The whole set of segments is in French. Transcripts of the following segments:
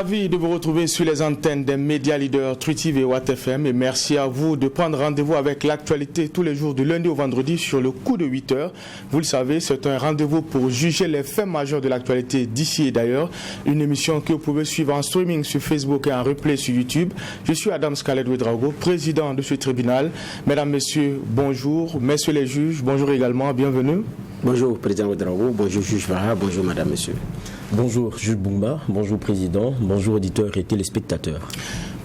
Ravi de vous retrouver sur les antennes des médias leaders True TV et Watt FM et merci à vous de prendre rendez-vous avec l'actualité tous les jours du lundi au vendredi sur le coup de 8h. Vous le savez, c'est un rendez-vous pour juger les faits majeurs de l'actualité d'ici et d'ailleurs. Une émission que vous pouvez suivre en streaming sur Facebook et en replay sur YouTube. Je suis Adam Scarlett Ouedraogo, président de ce tribunal. Mesdames, Messieurs, bonjour. Messieurs les juges, bonjour également, bienvenue. Bonjour Président Ouedraogo, bonjour Juge Vara, bonjour Madame, Monsieur. Bonjour Juge Boumba, bonjour Président, bonjour auditeurs et téléspectateurs.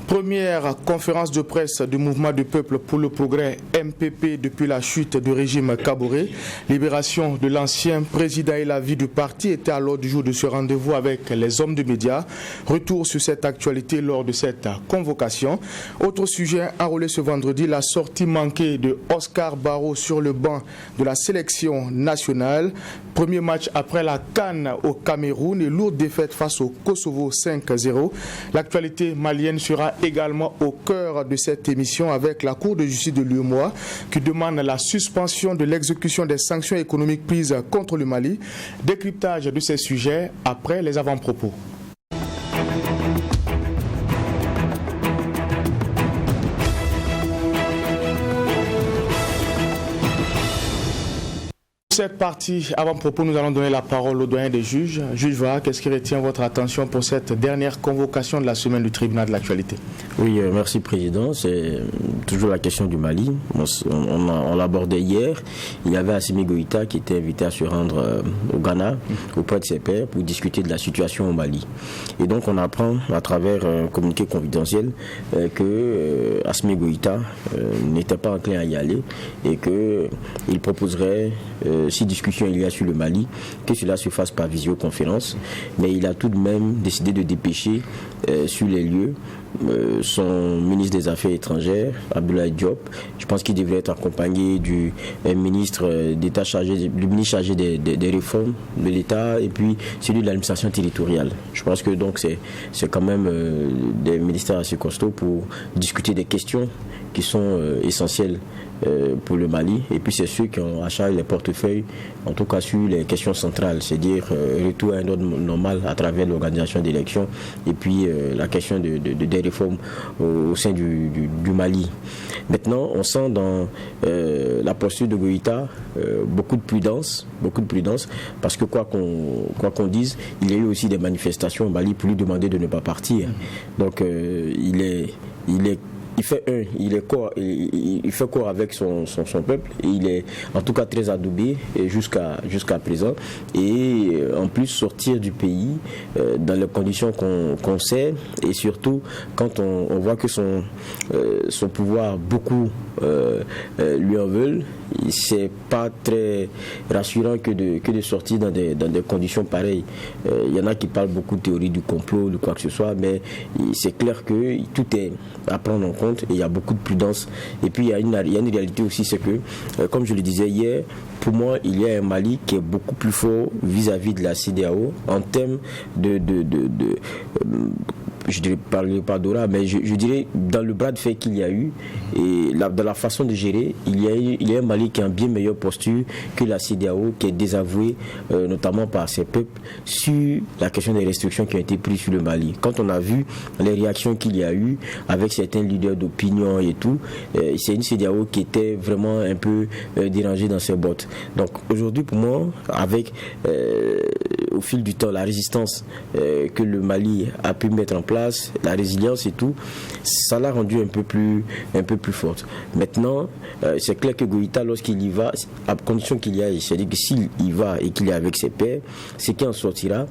Première conférence de presse du mouvement du peuple pour le progrès MPP depuis la chute du régime Kaboré. Libération de l'ancien président et la vie du parti étaient à l'ordre du jour de ce rendez-vous avec les hommes de médias. Retour sur cette actualité lors de cette convocation. Autre sujet enrôlé ce vendredi, la sortie manquée de Oscar Barreau sur le banc de la sélection nationale. Premier match après la CAN au Cameroun et lourde défaite face au Kosovo 5-0. L'actualité malienne sera également au cœur de cette émission avec la Cour de justice de l'UEMOA qui demande la suspension de l'exécution des sanctions économiques prises contre le Mali. Décryptage de ces sujets après les avant-propos. Cette partie avant-propos, nous allons donner la parole au doyen des juges. Juge Vara, qu'est-ce qui retient votre attention pour cette dernière convocation de la semaine du tribunal de l'actualité? Oui, merci Président. C'est toujours la question du Mali. On l'abordait hier. Il y avait Assimi Goïta qui était invité à se rendre au Ghana, auprès de ses pairs, pour discuter de la situation au Mali. Et donc on apprend à travers un communiqué confidentiel que Assimi Goïta n'était pas enclin à y aller et qu'il proposerait si discussion il y a sur le Mali, que cela se fasse par visioconférence, mais il a tout de même décidé de dépêcher sur les lieux son ministre des Affaires étrangères, Abdoulaye Diop. Je pense qu'il devrait être accompagné du ministre d'État chargé, du ministre chargé des réformes de l'État et puis celui de l'administration territoriale. Je pense que donc c'est quand même des ministères assez costauds pour discuter des questions qui sont essentielles pour le Mali, et puis c'est ceux qui ont à charge les portefeuilles, en tout cas sur les questions centrales, c'est-à-dire retour à un ordre normal à travers l'organisation d'élections et puis la question des réformes au sein du Mali. Maintenant, on sent dans la posture de Goïta beaucoup de prudence, parce que quoi qu'on dise, il y a eu aussi des manifestations au Mali pour lui demander de ne pas partir. Donc il fait corps avec son peuple et il est en tout cas très adoubé jusqu'à présent, et en plus sortir du pays dans les conditions qu'on sait, et surtout quand on voit que son pouvoir, beaucoup lui en veulent, c'est pas très rassurant que de sortir dans des conditions pareilles. Il y en a qui parlent beaucoup de théorie du complot, de quoi que ce soit, mais c'est clair que tout est à prendre en compte et il y a beaucoup de prudence. Et puis il y a une réalité aussi, c'est que, comme je le disais hier, pour moi, il y a un Mali qui est beaucoup plus fort vis-à-vis de la CEDEAO en termes je dirais pas d'Ora, mais je dirais dans le bras de fer qu'il y a eu et dans la façon de gérer, il y a un Mali qui est en bien meilleure posture que la CEDEAO, qui est désavouée notamment par ses peuples sur la question des restrictions qui ont été prises sur le Mali. Quand on a vu les réactions qu'il y a eu avec certains leaders d'opinion et tout, c'est une CEDEAO qui était vraiment un peu dérangée dans ses bottes. Donc aujourd'hui, pour moi, avec au fil du temps la résistance que le Mali a pu mettre en place, la résilience et tout, ça l'a rendu un peu plus forte. Maintenant, c'est clair que Goïta, lorsqu'il y va, à condition qu'il y aille, c'est-à-dire que s'il y va et qu'il est avec ses pairs, ce qui en sortira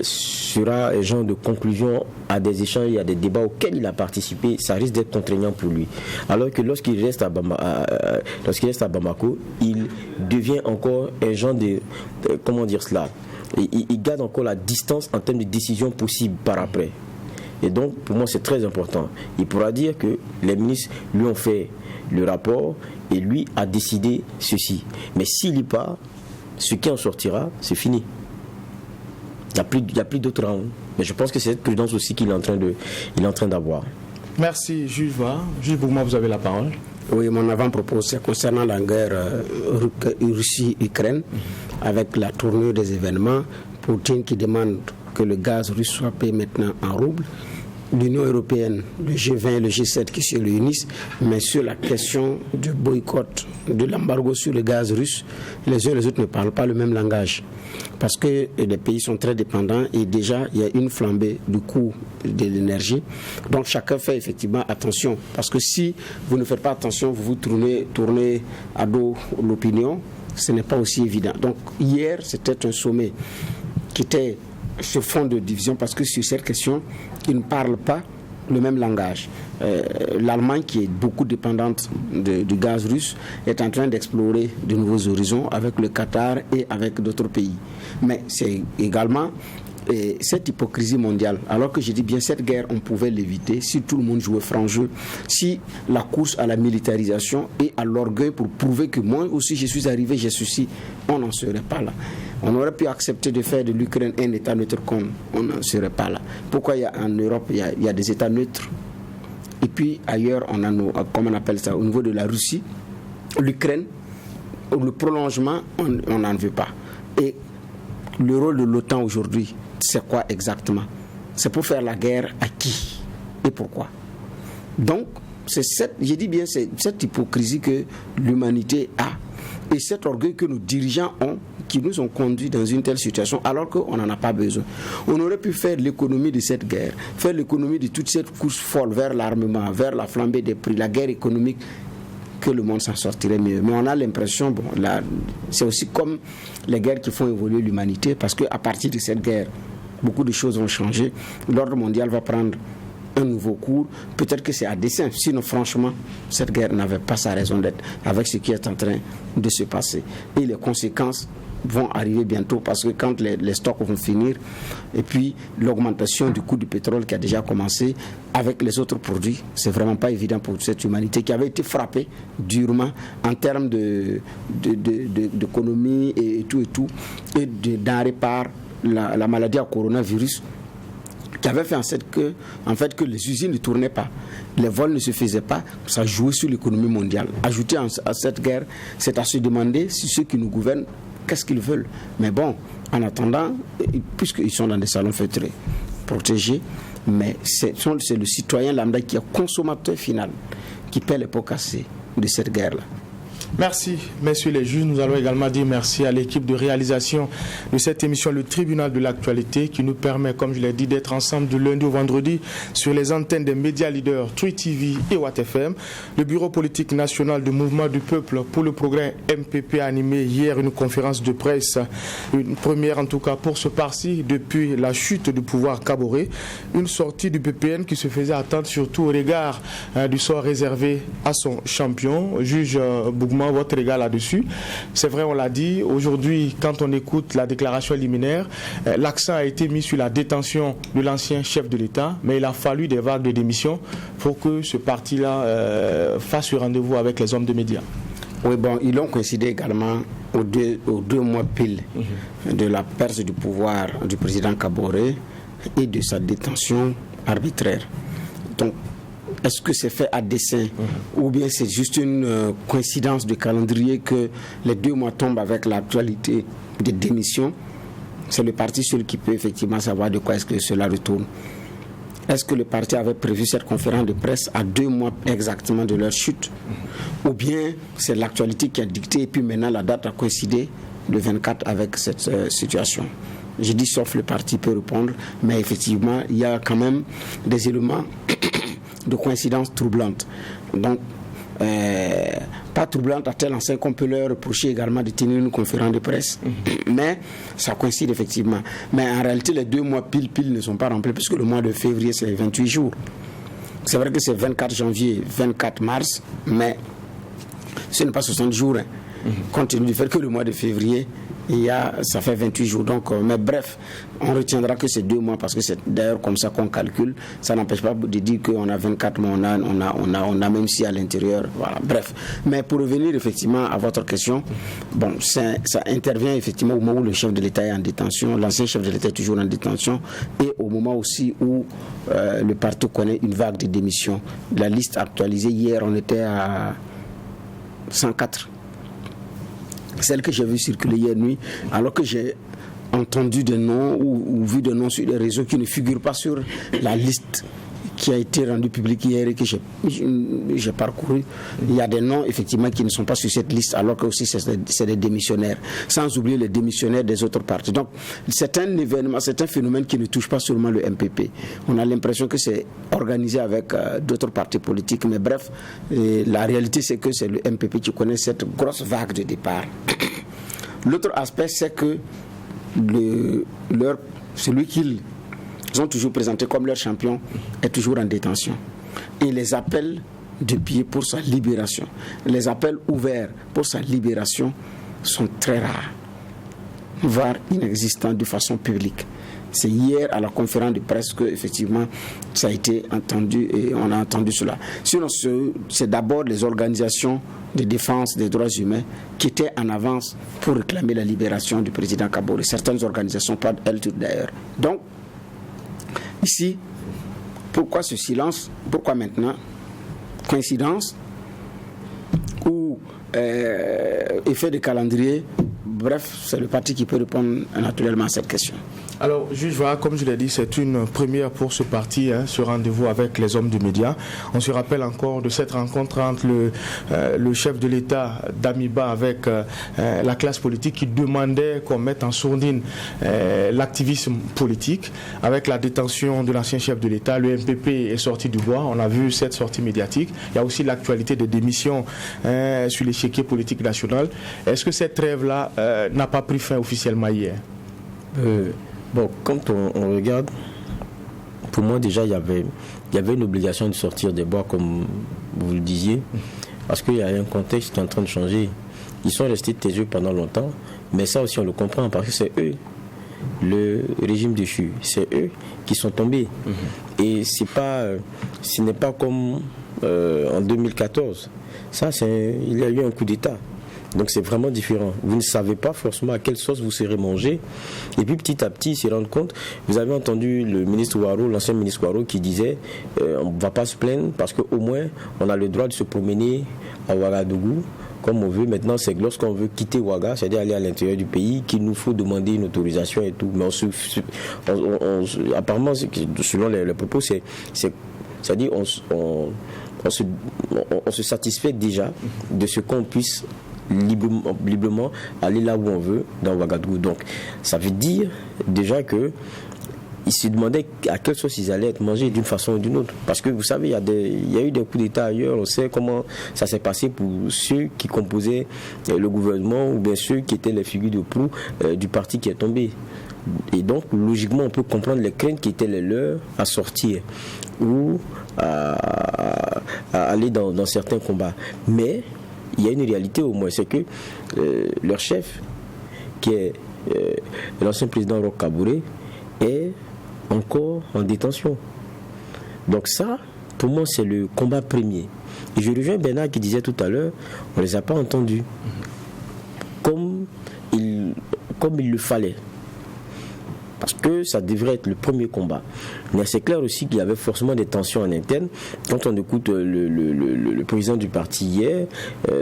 sera un genre de conclusion à des échanges et à des débats auxquels il a participé. Ça risque d'être contraignant pour lui. Alors que lorsqu'il reste à Bamako, il devient encore un genre de comment dire cela, il garde encore la distance en termes de décision possible par après. Et donc, pour moi, c'est très important. Il pourra dire que les ministres lui ont fait le rapport et lui a décidé ceci. Mais s'il y part, ce qui en sortira, c'est fini. Il n'y a plus d'autre round. Mais je pense que c'est cette prudence aussi qu'il est en train d'avoir. Merci, Juge Vara. Juge Bougma, vous avez la parole. Oui, mon avant-propos, c'est concernant la guerre Russie-Ukraine, avec la tournure des événements. Poutine qui demande que le gaz russe soit payé maintenant en roubles. L'Union européenne, le G20 et le G7 qui se réunissent, mais sur la question du boycott, de l'embargo sur le gaz russe, les uns et les autres ne parlent pas le même langage. Parce que les pays sont très dépendants et déjà il y a une flambée du coût de l'énergie. Donc chacun fait effectivement attention. Parce que si vous ne faites pas attention, vous vous tournez à dos l'opinion, ce n'est pas aussi évident. Donc hier, c'était un sommet qui était sur fond de division parce que sur cette question, ils ne parlent pas le même langage. L'Allemagne, qui est beaucoup dépendante du gaz russe, est en train d'explorer de nouveaux horizons avec le Qatar et avec d'autres pays. Mais c'est également cette hypocrisie mondiale. Alors que je dis bien, cette guerre, on pouvait l'éviter si tout le monde jouait franc jeu, si la course à la militarisation et à l'orgueil pour prouver que moi aussi je suis arrivé, j'ai ceci, on n'en serait pas là. On aurait pu accepter de faire de l'Ukraine un État neutre comme on n'en serait pas là. Pourquoi en Europe, il y a des États neutres et puis ailleurs, on a comment on appelle ça, au niveau de la Russie, l'Ukraine, le prolongement, on n'en veut pas. Et le rôle de l'OTAN aujourd'hui, c'est quoi exactement? C'est pour faire la guerre à qui et pourquoi? Donc, c'est j'ai dit bien, c'est cette hypocrisie que l'humanité a et cet orgueil que nos dirigeants ont qui nous ont conduits dans une telle situation alors qu'on n'en a pas besoin. On aurait pu faire l'économie de cette guerre, faire l'économie de toute cette course folle vers l'armement, vers la flambée des prix, la guerre économique, que le monde s'en sortirait mieux. Mais on a l'impression, c'est aussi comme les guerres qui font évoluer l'humanité, parce qu'à partir de cette guerre, beaucoup de choses vont changer. L'ordre mondial va prendre un nouveau cours. Peut-être que c'est à dessein. Sinon, franchement, cette guerre n'avait pas sa raison d'être avec ce qui est en train de se passer. Et les conséquences vont arriver bientôt parce que quand les stocks vont finir et puis l'augmentation du coût du pétrole qui a déjà commencé avec les autres produits, c'est vraiment pas évident pour cette humanité qui avait été frappée durement en termes d'économie et tout et d'arrêt par la maladie à coronavirus qui avait fait en fait que les usines ne tournaient pas, les vols ne se faisaient pas, ça jouait sur l'économie mondiale. Ajouter à cette guerre, c'est à se demander si ceux qui nous gouvernent qu'est-ce qu'ils veulent. Mais bon, en attendant, puisqu'ils sont dans des salons feutrés, protégés, mais c'est le citoyen lambda qui est consommateur final, qui paie les pots cassés de cette guerre-là. Merci, messieurs les juges. Nous allons également dire merci à l'équipe de réalisation de cette émission, le Tribunal de l'actualité, qui nous permet, comme je l'ai dit, d'être ensemble de lundi au vendredi sur les antennes des médias leaders True TV et Watt FM. Le Bureau politique national du Mouvement du Peuple pour le Progrès, MPP, a animé hier une conférence de presse, une première en tout cas pour ce parti depuis la chute du pouvoir Kaboré, une sortie du PPN qui se faisait attendre surtout au regard du sort réservé à son champion, juge Bougma. Votre regard là-dessus. C'est vrai, on l'a dit, aujourd'hui, quand on écoute la déclaration liminaire, l'accent a été mis sur la détention de l'ancien chef de l'État, mais il a fallu des vagues de démission pour que ce parti-là fasse ce rendez-vous avec les hommes de médias. Oui, bon, ils ont coïncidé également aux deux mois pile de la perte du pouvoir du président Kaboré et de sa détention arbitraire. Donc, est-ce que c'est fait à dessein ou bien c'est juste une coïncidence de calendrier que les 2 mois tombent avec l'actualité des démissions? C'est le parti seul qui peut effectivement savoir de quoi est-ce que cela retourne. Est-ce que le parti avait prévu cette conférence de presse à 2 mois exactement de leur chute? Ou bien c'est l'actualité qui a dicté et puis maintenant la date a coïncidé le 24 avec cette situation? Je dis sauf le parti peut répondre, mais effectivement il y a quand même des éléments de coïncidence troublante. Donc, pas troublante à tel enseigne qu'on peut leur reprocher également de tenir une conférence de presse, mais ça coïncide effectivement. Mais en réalité, les 2 mois pile ne sont pas remplis, puisque le mois de février, c'est 28 jours. C'est vrai que c'est 24 janvier, 24 mars, mais ce n'est pas 60 jours, compte tenu du fait que le mois de février, ça fait 28 jours. Donc, mais bref, on retiendra que c'est 2 mois parce que c'est d'ailleurs comme ça qu'on calcule. Ça n'empêche pas de dire qu'on a 24 mois, on a même si à l'intérieur. Voilà, bref. Mais pour revenir effectivement à votre question, bon, ça intervient effectivement au moment où le chef de l'État est en détention, l'ancien chef de l'État est toujours en détention, et au moment aussi où le parti connaît une vague de démissions. La liste actualisée hier, on était à 104. Celle que j'ai vue circuler hier nuit, alors que j'ai entendu des noms ou vu des noms sur les réseaux qui ne figurent pas sur la liste qui a été rendue publique hier et que j'ai parcouru. Il y a des noms effectivement qui ne sont pas sur cette liste, alors que aussi c'est des démissionnaires, sans oublier les démissionnaires des autres partis. Donc c'est un événement, c'est un phénomène qui ne touche pas seulement le MPP. On a l'impression que c'est organisé avec d'autres partis politiques, mais bref, la réalité c'est que c'est le MPP qui connaît cette grosse vague de départ. L'autre aspect, c'est que celui qu'ils ont toujours présenté comme leur champion est toujours en détention. Et les appels de pied pour sa libération, les appels ouverts pour sa libération sont très rares, voire inexistants de façon publique. C'est hier à la conférence de presse que effectivement ça a été entendu et on a entendu cela. Sinon, c'est d'abord les organisations de défense des droits humains qui étaient en avance pour réclamer la libération du président Kaboré. Certaines organisations, pas elles toutes d'ailleurs. Donc, ici, pourquoi ce silence? Pourquoi maintenant? Coïncidence ou effet de calendrier? Bref, c'est le parti qui peut répondre naturellement à cette question. Alors, juge, voilà, comme je l'ai dit, c'est une première pour ce parti, ce rendez-vous avec les hommes du média. On se rappelle encore de cette rencontre entre le chef de l'État d'Amiba avec la classe politique qui demandait qu'on mette en sourdine l'activisme politique. Avec la détention de l'ancien chef de l'État, le MPP est sorti du bois. On a vu cette sortie médiatique. Il y a aussi l'actualité des démissions sur l'échiquier politique national. Est-ce que cette trêve-là n'a pas pris fin officiellement hier? Bon, quand on regarde, pour moi déjà il y avait une obligation de sortir des bois, comme vous le disiez, parce qu'il y a un contexte qui est en train de changer. Ils sont restés taiseux pendant longtemps, mais ça aussi on le comprend parce que c'est eux, le régime déchu, c'est eux qui sont tombés. Et ce n'est pas comme en 2014. Il y a eu un coup d'État. Donc c'est vraiment différent. Vous ne savez pas forcément à quelle sauce vous serez mangé. Et puis petit à petit, ils se rendent compte. Vous avez entendu le ministre Ouaro, l'ancien ministre Ouaro, qui disait on ne va pas se plaindre parce qu'au moins on a le droit de se promener à Ouagadougou comme on veut. Maintenant, c'est que lorsqu'on veut quitter Ouaga, c'est-à-dire aller à l'intérieur du pays, qu'il nous faut demander une autorisation et tout. Mais apparemment, selon les propos, c'est-à-dire on se satisfait déjà de ce qu'on puisse librement aller là où on veut dans Ouagadougou. Donc ça veut dire déjà que ils se demandaient à quelle sauce ils allaient être mangés d'une façon ou d'une autre, parce que vous savez il y a eu des coups d'État ailleurs. On sait comment ça s'est passé pour ceux qui composaient le gouvernement ou bien ceux qui étaient les figures de proue du parti qui est tombé. Et donc logiquement on peut comprendre les craintes qui étaient les leurs à sortir ou à aller dans certains combats. Mais il y a une réalité au moins, c'est que leur chef, qui est l'ancien président Roch Kaboré, est encore en détention. Donc ça, pour moi, c'est le combat premier. Et je rejoins Bernard qui disait tout à l'heure, on ne les a pas entendus comme il le fallait. Parce que ça devrait être le premier combat. Mais c'est clair aussi qu'il y avait forcément des tensions en interne. Quand on écoute le président du parti hier,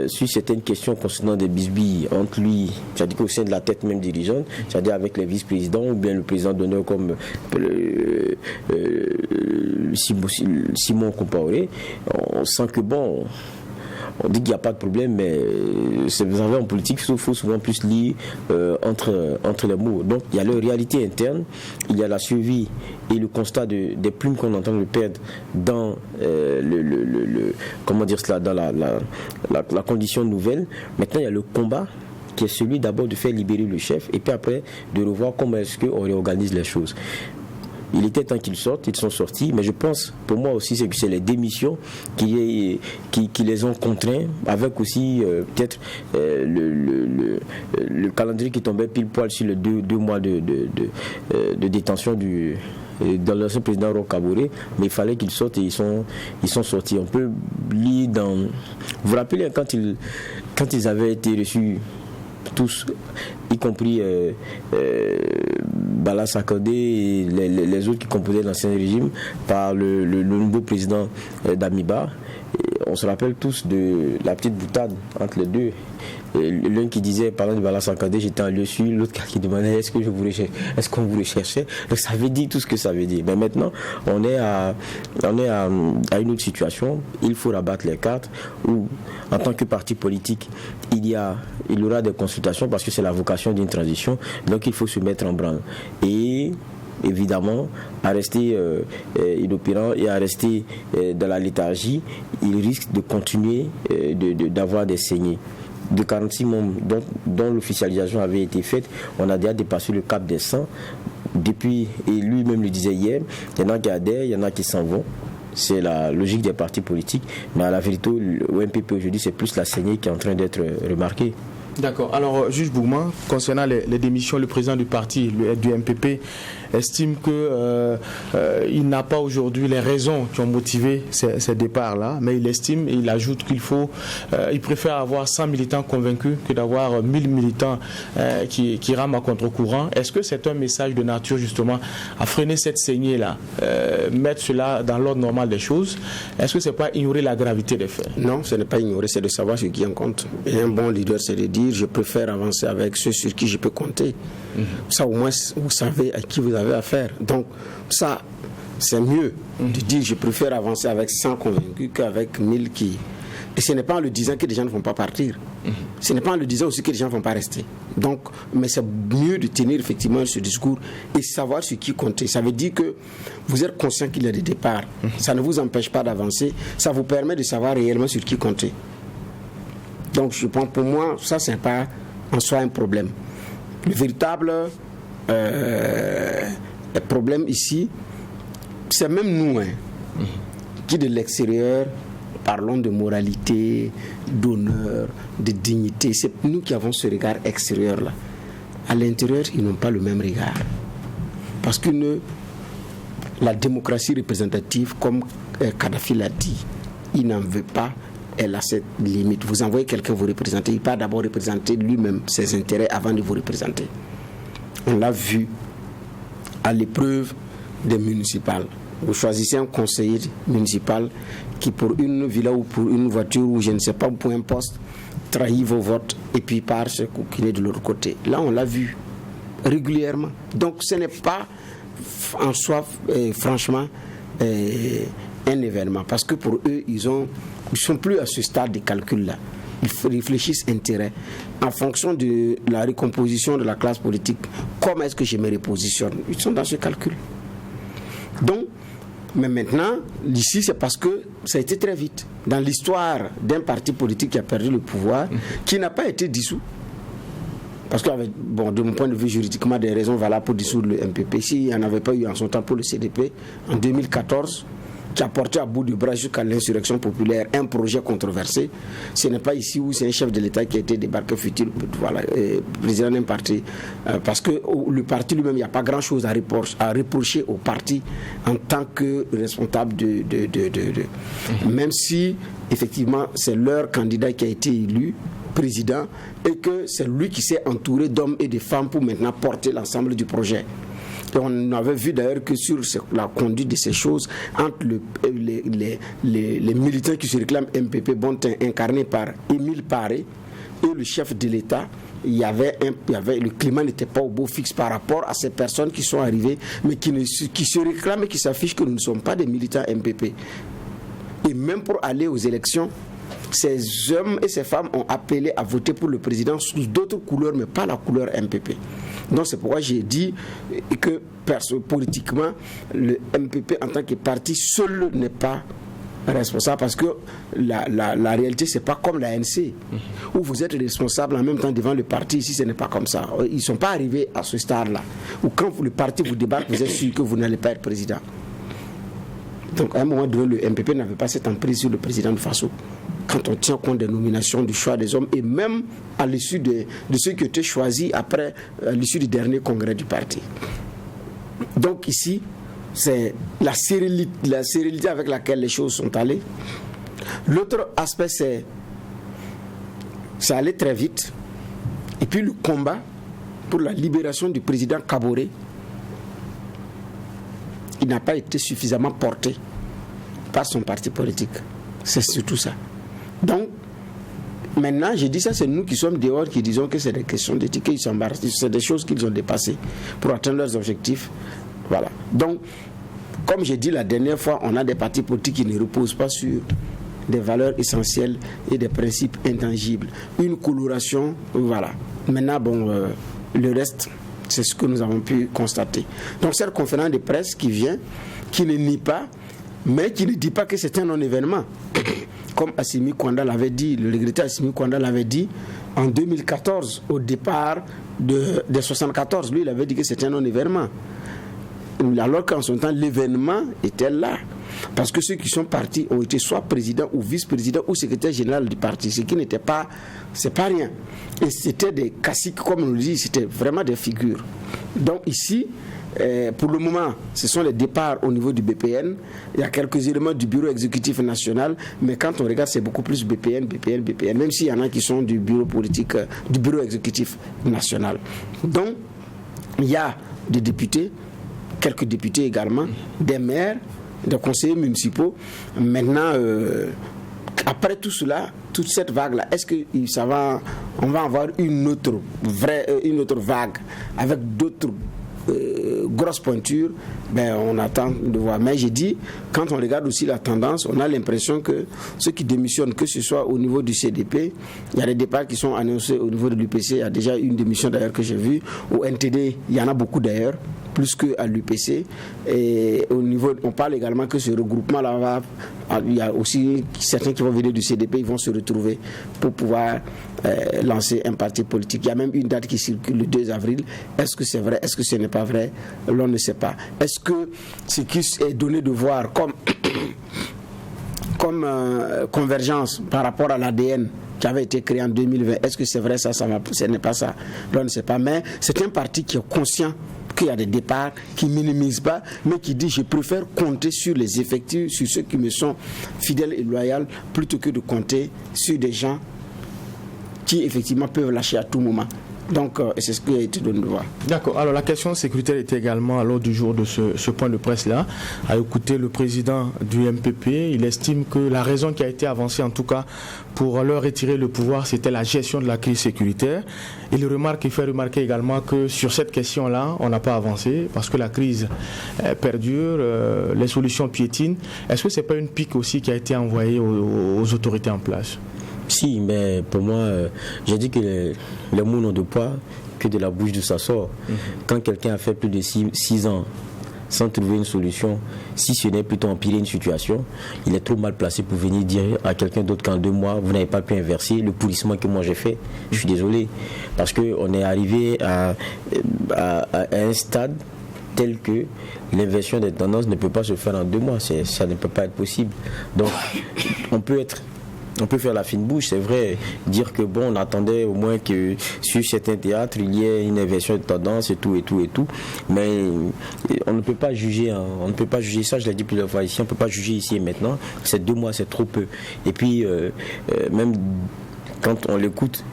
sur certaines questions concernant des bisbilles entre lui, c'est-à-dire au sein de la tête même dirigeante, c'est-à-dire avec les vice-présidents ou bien le président d'honneur comme Simon Compaoré, on sent que bon... On dit qu'il n'y a pas de problème, mais vous savez, en politique, il faut souvent plus lire entre les mots. Donc, il y a la réalité interne, il y a la survie et le constat des plumes qu'on entend le perdre dans comment dire cela, dans la condition nouvelle. Maintenant, il y a le combat qui est celui d'abord de faire libérer le chef et puis après de revoir comment est-ce qu'on réorganise les choses. Il était temps qu'ils sortent, ils sont sortis, mais je pense, pour moi aussi, c'est que c'est les démissions qui les ont contraints, avec aussi peut-être le calendrier qui tombait pile poil sur les deux mois de détention dans l'ancien président Roch Kaboré, mais il fallait qu'ils sortent et ils sont sortis. On peut lire dans... Vous vous rappelez quand ils avaient été reçus tous, y compris Bala Sakandé et les autres qui composaient l'ancien régime par le nouveau président d'Amiba. on se rappelle tous de la petite boutade entre les deux. L'un qui disait, parlant de Bala Sankandé, j'étais en lieu sûr, l'autre qui demandait est-ce qu'on voulait chercher. Donc ça veut dire tout ce que ça veut dire. Mais maintenant, on est à une autre situation. Il faut rabattre les cartes où, en tant que parti politique, il y aura des consultations parce que c'est la vocation d'une transition. Donc il faut se mettre en branle. Et évidemment, à rester inopérant et à rester dans la léthargie, il risque de continuer d'avoir des saignées. De 46 membres dont l'officialisation avait été faite, on a déjà dépassé le cap des 100. Depuis, et lui-même le disait hier, il y en a qui adhèrent, il y en a qui s'en vont. C'est la logique des partis politiques. Mais à la vérité, au MPP aujourd'hui, c'est plus la saignée qui est en train d'être remarquée. D'accord. Alors, juge Bougma, concernant les démissions, le président du parti, du MPP, estime qu'il n'a pas aujourd'hui les raisons qui ont motivé ces départs-là, mais il estime et il ajoute il préfère avoir 100 militants convaincus que d'avoir 1000 militants qui rament à contre-courant. Est-ce que c'est un message de nature justement à freiner cette saignée-là, mettre cela dans l'ordre normal des choses? Est-ce que ce n'est pas ignorer la gravité des faits? Non, ce n'est pas ignorer, c'est de savoir ce qui en compte. Et un bon leader, c'est de dire je préfère avancer avec ceux sur qui je peux compter. Ça, au moins, vous savez à qui vous avez affaire. Donc, ça, c'est mieux de dire je préfère avancer avec 100 convaincus qu'avec 1000 qui... Et ce n'est pas en le disant que les gens ne vont pas partir. Ce n'est pas en le disant aussi que les gens ne vont pas rester. Donc, mais c'est mieux de tenir effectivement ce discours et savoir sur qui compter. Ça veut dire que vous êtes conscient qu'il y a des départs. Ça ne vous empêche pas d'avancer. Ça vous permet de savoir réellement sur qui compter. Donc, je pense, pour moi, ça, ce n'est pas en soi un problème. Le véritable problème ici, c'est même nous, qui de l'extérieur parlons de moralité, d'honneur, de dignité. C'est nous qui avons ce regard extérieur-là. À l'intérieur, ils n'ont pas le même regard. Parce que la démocratie représentative, comme Kadhafi l'a dit, il n'en veut pas. Elle a cette limite. Vous envoyez quelqu'un vous représenter, il va d'abord représenter lui-même ses intérêts avant de vous représenter. On l'a vu à l'épreuve des municipales. Vous choisissez un conseiller municipal qui, pour une villa ou pour une voiture ou je ne sais pas, pour un poste, trahit vos votes et puis part se coquiner de l'autre côté. Là, on l'a vu régulièrement. Donc, ce n'est pas en soi, franchement, un événement. Parce que pour eux, ils sont plus à ce stade de calcul-là. Ils réfléchissent intérêt en fonction de la recomposition de la classe politique. Comment est-ce que je me repositionne? Ils sont dans ce calcul. Donc, mais maintenant, ici, c'est parce que ça a été très vite. Dans l'histoire d'un parti politique qui a perdu le pouvoir, qui n'a pas été dissous, parce que, de mon point de vue juridiquement, des raisons valables pour dissoudre le MPP, s'il n'y en avait pas eu en son temps pour le CDP, en 2014, qui a porté à bout du bras jusqu'à l'insurrection populaire un projet controversé. Ce n'est pas ici où c'est un chef de l'État qui a été débarqué futur, président d'un parti. Parce que le parti lui-même, il n'y a pas grand-chose à reprocher au parti en tant que responsable même si, effectivement, c'est leur candidat qui a été élu président et que c'est lui qui s'est entouré d'hommes et de femmes pour maintenant porter l'ensemble du projet. Et on avait vu d'ailleurs que sur la conduite de ces choses, entre les militants qui se réclament MPP Bontin, incarnés par Émile Paré, et le chef de l'État, le climat n'était pas au beau fixe par rapport à ces personnes qui sont arrivées, mais qui se réclament et qui s'affichent que nous ne sommes pas des militants MPP. Et même pour aller aux élections, ces hommes et ces femmes ont appelé à voter pour le président sous d'autres couleurs, mais pas la couleur MPP. Donc c'est pourquoi j'ai dit que politiquement, le MPP en tant que parti seul n'est pas responsable, parce que la réalité, c'est pas comme l'ANC, où vous êtes responsable en même temps devant le parti. Ici, ce n'est pas comme ça. Ils ne sont pas arrivés à ce stade-là, où quand le parti vous débarque, vous êtes sûr que vous n'allez pas être président. Donc à un moment donné, le MPP n'avait pas cette emprise sur le président de Faso. Quand on tient compte des nominations, du choix des hommes, et même à l'issue de ceux qui ont été choisis après l'issue du dernier congrès du parti. Donc ici, c'est la sérénité avec laquelle les choses sont allées. L'autre aspect, c'est allé très vite. Et puis le combat pour la libération du président Kaboré, il n'a pas été suffisamment porté par son parti politique. C'est surtout ça. Donc, maintenant, je dis ça, c'est nous qui sommes dehors qui disons que c'est des questions d'éthique, ils s'embarrassent, c'est des choses qu'ils ont dépassées pour atteindre leurs objectifs. Voilà. Donc, comme j'ai dit la dernière fois, on a des partis politiques qui ne reposent pas sur des valeurs essentielles et des principes intangibles. Une coloration, voilà. Maintenant, le reste, c'est ce que nous avons pu constater. Donc, cette conférence de presse qui vient, qui ne nie pas, mais qui ne dit pas que c'est un non-événement. Comme Assimi Kwanda l'avait dit, le regretté Assimi Kwanda l'avait dit en 2014, au départ de 74. Lui, il avait dit que c'était un non-événement. Alors qu'en son temps, l'événement était là. Parce que ceux qui sont partis ont été soit président ou vice-président ou secrétaire général du parti, ce qui n'était pas, c'est pas rien. Et c'était des caciques, comme on le dit, c'était vraiment des figures. Donc ici, pour le moment, ce sont les départs au niveau du BPN. Il y a quelques éléments du bureau exécutif national, mais quand on regarde, c'est beaucoup plus BPN, même s'il y en a qui sont du bureau politique, du bureau exécutif national. Donc, il y a des députés, quelques députés également, des maires, des conseillers municipaux. Maintenant, après tout cela, toute cette vague-là, est-ce que on va avoir une autre vague avec d'autres grosses pointures? On attend de voir. Mais j'ai dit, quand on regarde aussi la tendance, on a l'impression que ceux qui démissionnent, que ce soit au niveau du CDP, il y a des départs qui sont annoncés au niveau de l'UPC. Il y a déjà une démission d'ailleurs que j'ai vue. Au NTD, il y en a beaucoup d'ailleurs, plus qu'à l'UPC. Et au niveau, on parle également que ce regroupement-là il y a aussi certains qui vont venir du CDP, ils vont se retrouver pour pouvoir lancer un parti politique. Il y a même une date qui circule le 2 avril. Est-ce que c'est vrai? Est-ce que ce n'est pas vrai? L'on ne sait pas. Est-ce que ce qui est donné de voir comme convergence par rapport à l'ADN qui avait été créé en 2020, est-ce que c'est vrai? Ça ce n'est pas ça. L'on ne sait pas. Mais c'est un parti qui est conscient qu'il y a des départs, qui ne minimise pas, mais qui dit je préfère compter sur les effectifs, sur ceux qui me sont fidèles et loyaux, plutôt que de compter sur des gens qui effectivement peuvent lâcher à tout moment. Donc, c'est ce qui a été donné de voir. D'accord. Alors, la question sécuritaire était également à l'ordre du jour de ce point de presse-là. À écouter le président du MPP, il estime que la raison qui a été avancée, en tout cas, pour leur retirer le pouvoir, c'était la gestion de la crise sécuritaire. Il fait remarquer également que sur cette question-là, on n'a pas avancé parce que la crise perdure, les solutions piétinent. Est-ce que ce n'est pas une pique aussi qui a été envoyée aux autorités en place? Si, mais pour moi, j'ai dit que les mots n'ont de poids que de la bouche d'où ça sort. Quand quelqu'un a fait plus de 6 ans sans trouver une solution, si ce n'est plutôt empirer une situation, il est trop mal placé pour venir dire à quelqu'un d'autre qu'en 2 mois, vous n'avez pas pu inverser le pourrissement que moi j'ai fait. Je suis désolé, parce qu'on est arrivé à un stade tel que l'inversion des tendances ne peut pas se faire en 2 mois. Ça ne peut pas être possible. Donc, on peut faire la fine bouche, c'est vrai, dire que on attendait au moins que sur certains théâtres il y ait une inversion de tendance et tout, mais on ne peut pas juger, ça, je l'ai dit plusieurs fois ici, on ne peut pas juger ici et maintenant, ces 2 mois c'est trop peu. Et puis, même quand on l'écoute,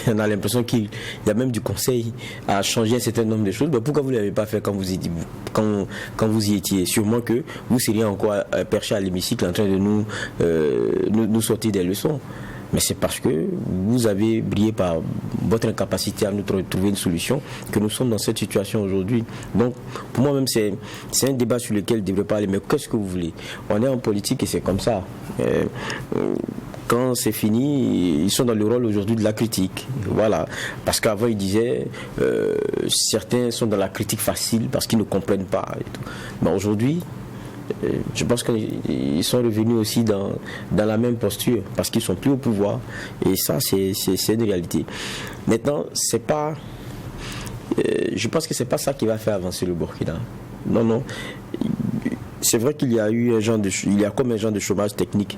on a l'impression qu'il y a même du conseil à changer un certain nombre de choses. Mais pourquoi vous ne l'avez pas fait quand vous y étiez? Sûrement que vous seriez encore perché à l'hémicycle en train de nous sortir des leçons. Mais c'est parce que vous avez brillé par votre incapacité à nous trouver une solution que nous sommes dans cette situation aujourd'hui. Donc, pour moi même, c'est un débat sur lequel il ne devrait pas aller. Mais qu'est-ce que vous voulez? On est en politique et c'est comme ça. Quand c'est fini, ils sont dans le rôle aujourd'hui de la critique. Voilà. Parce qu'avant, ils disaient certains sont dans la critique facile parce qu'ils ne comprennent pas. Et tout. Mais aujourd'hui, je pense qu'ils sont revenus aussi dans la même posture parce qu'ils sont plus au pouvoir. Et ça, c'est une réalité. Maintenant, c'est pas... je pense que c'est pas ça qui va faire avancer le Burkina. Non. C'est vrai qu'il y a eu un genre de chômage technique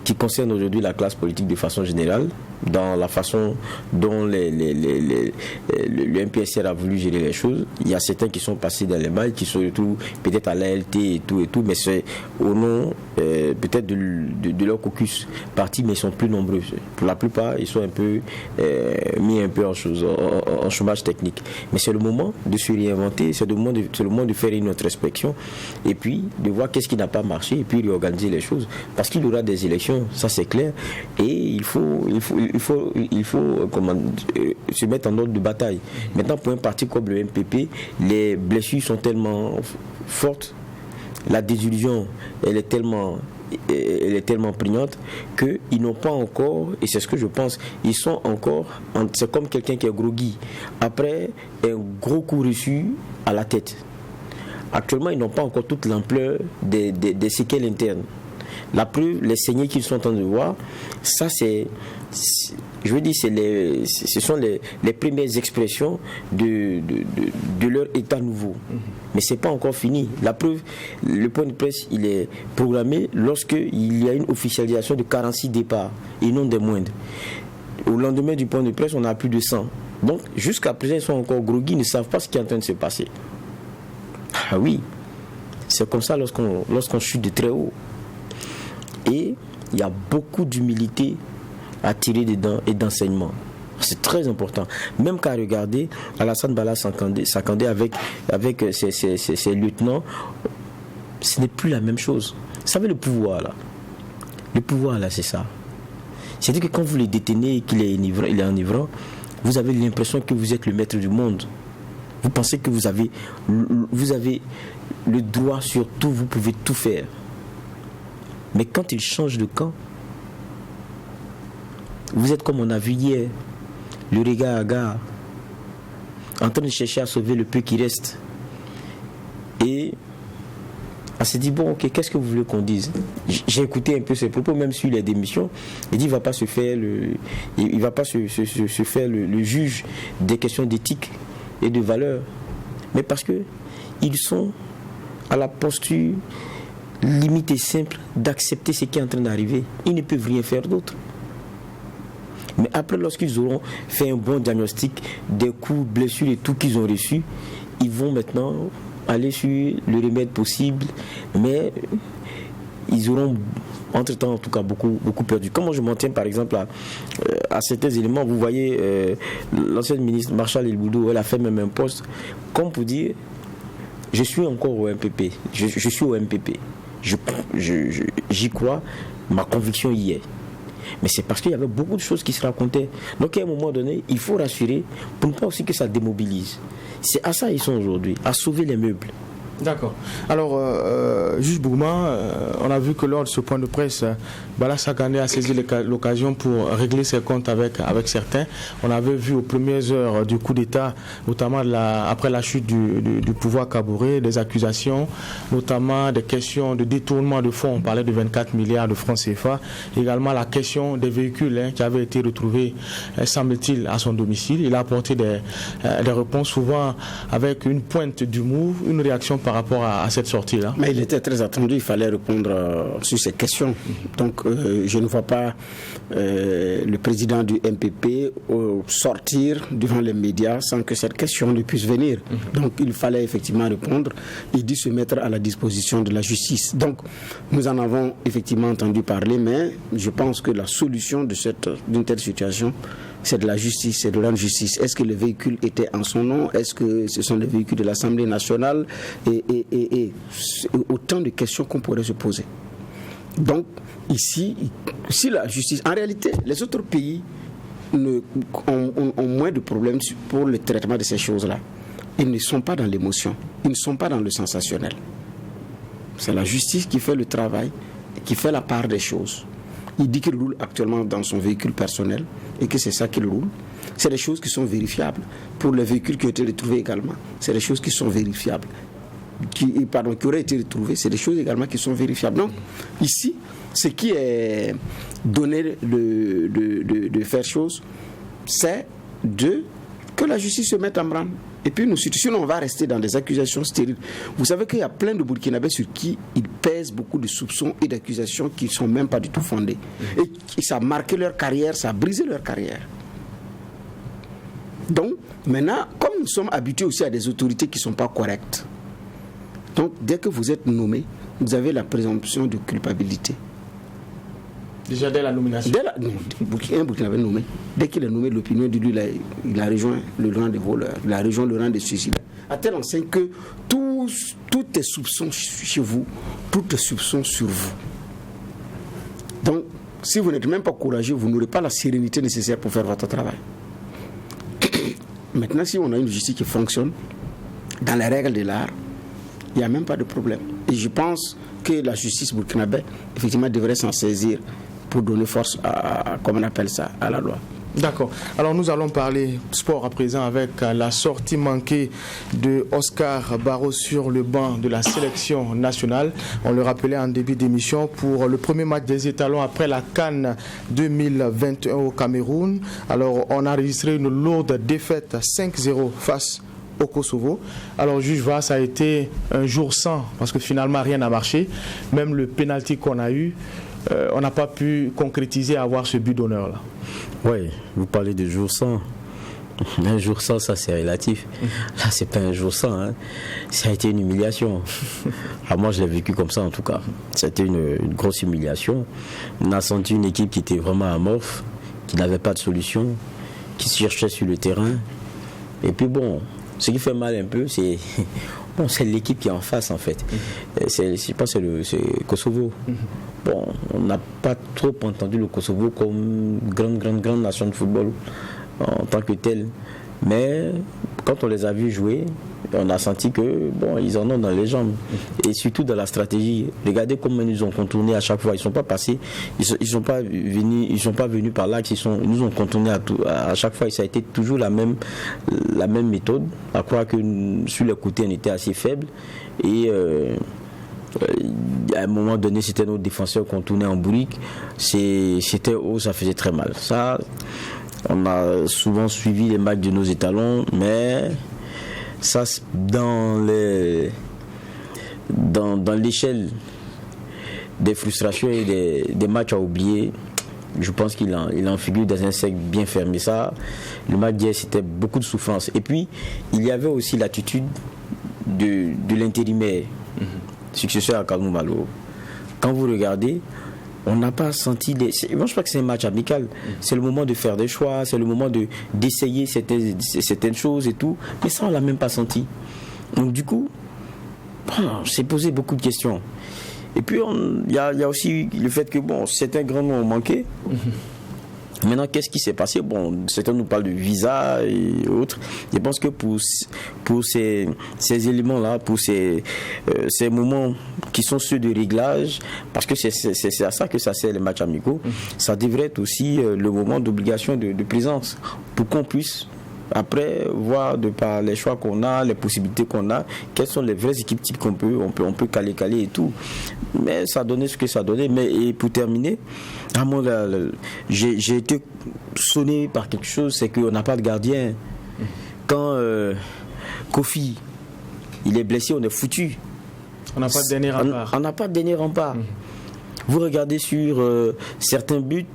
qui concerne aujourd'hui la classe politique de façon générale, dans la façon dont le MPSR a voulu gérer les choses. Il y a certains qui sont passés dans les mailles, qui sont peut-être à l'ALT et tout, mais c'est au nom peut-être de leur caucus parti, mais ils sont plus nombreux. Pour la plupart, ils sont un peu mis un peu en chômage technique. Mais c'est le moment de se réinventer, c'est le moment de faire une autre inspection et puis de voir qu'est-ce qui n'a pas marché et puis réorganiser les choses. Parce qu'il y aura des élections, ça c'est clair, et il faut se mettre en ordre de bataille. Maintenant, pour un parti comme le MPP, les blessures sont tellement fortes, la désillusion, elle est tellement prégnante qu'ils n'ont pas encore, et c'est ce que je pense, ils sont encore, c'est comme quelqu'un qui est groggy après un gros coup reçu à la tête. Actuellement, ils n'ont pas encore toute l'ampleur des séquelles internes. La preuve, les saignées qu'ils sont en train de voir, ça ce sont les premières expressions de leur état nouveau. Mais ce n'est pas encore fini. La preuve, le point de presse, il est programmé lorsqu'il y a une officialisation de 46 départs, et non des moindres. Au lendemain du point de presse, on a plus de 100. Donc, jusqu'à présent, ils sont encore groggy, ils ne savent pas ce qui est en train de se passer. Ah oui, c'est comme ça lorsqu'on chute de très haut. Et il y a beaucoup d'humilité à tirer dedans et d'enseignement. C'est très important. Même qu'à regarder Alassane Bala Sakandé avec ses lieutenants, ce n'est plus la même chose. Vous savez, le pouvoir là, c'est ça. C'est-à-dire que quand vous le détenez et qu'il est enivrant, vous avez l'impression que vous êtes le maître du monde. Vous pensez que vous avez le droit sur tout, vous pouvez tout faire. Mais quand il change de camp, vous êtes comme on a vu hier, le regard à gare, en train de chercher à sauver le peu qui reste. Et on s'est dit, bon, ok, qu'est-ce que vous voulez qu'on dise? J'ai écouté un peu ses propos, même sur les démissions. Il dit, il ne va pas se faire le juge des questions d'éthique et de valeur, mais parce que ils sont à la posture limite et simple d'accepter ce qui est en train d'arriver. Ils ne peuvent rien faire d'autre. Mais après, lorsqu'ils auront fait un bon diagnostic des coups, blessures et tout qu'ils ont reçus, ils vont maintenant aller sur le remède possible, mais ils auront entre-temps en tout cas beaucoup perdu. Comment je m'en tiens par exemple à certains éléments, vous voyez l'ancienne ministre Marshal El-Boudou, elle a fait même un poste comme pour dire je suis encore au MPP, je suis au MPP, j'y crois, ma conviction y est. Mais c'est parce qu'il y avait beaucoup de choses qui se racontaient. Donc à un moment donné, il faut rassurer pour ne pas aussi que ça démobilise. C'est à ça ils sont aujourd'hui, à sauver les meubles. D'accord. Alors, juge Bourma, on a vu que lors de ce point de presse, Bala Sakandé a saisi l'occasion pour régler ses comptes avec certains. On avait vu aux premières heures du coup d'État, notamment après la chute du pouvoir Kaboré, des accusations, notamment des questions de détournement de fonds. On parlait de 24 milliards de francs CFA. Également la question des véhicules qui avaient été retrouvés, semble-t-il, à son domicile. Il a apporté des réponses souvent avec une pointe d'humour, une réaction par rapport à cette sortie-là. Mais il était très attendu, il fallait répondre sur ces questions. Donc je ne vois pas le président du MPP sortir devant les médias sans que cette question ne puisse venir. Donc il fallait effectivement répondre. Il dit se mettre à la disposition de la justice. Donc nous en avons effectivement entendu parler, mais je pense que la solution d'une telle situation, c'est de la justice, c'est de rendre justice. Est-ce que le véhicule était en son nom? Est-ce que ce sont les véhicules de l'Assemblée nationale? Et autant de questions qu'on pourrait se poser. Donc, ici, si la justice... En réalité, les autres pays ont moins de problèmes pour le traitement de ces choses-là. Ils ne sont pas dans l'émotion, ils ne sont pas dans le sensationnel. C'est la justice qui fait le travail, qui fait la part des choses. Il dit qu'il roule actuellement dans son véhicule personnel et que c'est ça qu'il roule. C'est des choses qui sont vérifiables. Pour les véhicules qui ont été retrouvés également, c'est des choses qui sont vérifiables. Qui auraient été retrouvées, c'est des choses également qui sont vérifiables. Donc, ici, ce qui est donné de faire chose, c'est que la justice se mette en branle. Et puis, sinon, on va rester dans des accusations stériles. Vous savez qu'il y a plein de Burkinabés sur qui il pèse beaucoup de soupçons et d'accusations qui ne sont même pas du tout fondées. Et ça a marqué leur carrière, ça a brisé leur carrière. Donc, maintenant, comme nous sommes habitués aussi à des autorités qui ne sont pas correctes, donc dès que vous êtes nommé, vous avez la présomption de culpabilité. Déjà dès la nomination. Un Burkinabé nommé. Dès qu'il est nommé, l'opinion dit lui, il a rejoint le rang des voleurs, il a rejoint le rang des suicidaires. À telle enseigne que tous tout est soupçon chez vous, tout est soupçon sur vous. Donc, si vous n'êtes même pas courageux, vous n'aurez pas la sérénité nécessaire pour faire votre travail. Maintenant, si on a une justice qui fonctionne dans les règles de l'art, il n'y a même pas de problème. Et je pense que la justice burkinabé, effectivement, devrait s'en saisir pour donner force à, comme on appelle ça, à la loi. D'accord. Alors nous allons parler sport à présent avec la sortie manquée de Oscar Barros sur le banc de la sélection nationale. On le rappelait en début d'émission pour le premier match des étalons après la CAN 2021 au Cameroun. Alors on a enregistré une lourde défaite 5-0 face au Kosovo. Alors juge VAR, ça a été un jour sans parce que finalement rien n'a marché. Même le penalty qu'on a eu, on n'a pas pu concrétiser à avoir ce but d'honneur là. Oui, vous parlez de jour sans. Un jour sans, ça c'est relatif. Là, c'est pas un jour sans. Hein. Ça a été une humiliation. Moi, je l'ai vécu comme ça en tout cas. C'était une grosse humiliation. On a senti une équipe qui était vraiment amorphe, qui n'avait pas de solution, qui se cherchait sur le terrain. Et puis bon, ce qui fait mal un peu, c'est l'équipe qui est en face en fait. Je pense que c'est le Kosovo. Bon, on n'a pas trop entendu le Kosovo comme grande nation de football en tant que tel. Mais quand on les a vus jouer, on a senti que bon, ils en ont dans les jambes. Et surtout dans la stratégie. Regardez comment ils nous ont contourné à chaque fois. Ils ne sont pas passés, ils sont pas venus par là. Ils nous ont contourné à chaque fois. Et ça a été toujours la même méthode. À croire que sur les côtés, on était assez faibles. Et à un moment donné, c'était nos défenseurs qu'on tournait en bourrique. C'était haut, ça faisait très mal. Ça, on a souvent suivi les matchs de nos étalons, mais ça, dans l'échelle des frustrations et des matchs à oublier, je pense qu'il en figure dans un cercle bien fermé. Ça, le match d'hier, c'était beaucoup de souffrance. Et puis, il y avait aussi l'attitude de l'intérimaire, successeur à Kalmou Malo. Quand vous regardez, on n'a pas senti moi je pense pas que c'est un match amical. C'est le moment de faire des choix, c'est le moment d'essayer certaines choses et tout, mais ça on l'a même pas senti. Donc du coup, on s'est posé beaucoup de questions. Et puis il y a aussi le fait que bon, certains grands noms ont manqué. Maintenant, qu'est-ce qui s'est passé? Bon, certains nous parlent de visa et autres. Je pense que pour ces éléments-là, pour ces moments qui sont ceux de réglage, parce que c'est à ça que ça sert les matchs amicaux, ça devrait être aussi le moment d'obligation de présence pour qu'on puisse après voir de par les choix qu'on a, les possibilités qu'on a, quelles sont les vraies équipes types qu'on peut caler et tout. Mais ça donnait ce que ça donnait. Et pour terminer, à moi, j'ai été sonné par quelque chose, c'est qu'on n'a pas de gardien. Quand Kofi, il est blessé, on est foutu. On n'a pas de dernier rempart. On n'a pas de dernier rempart. Vous regardez sur certains buts,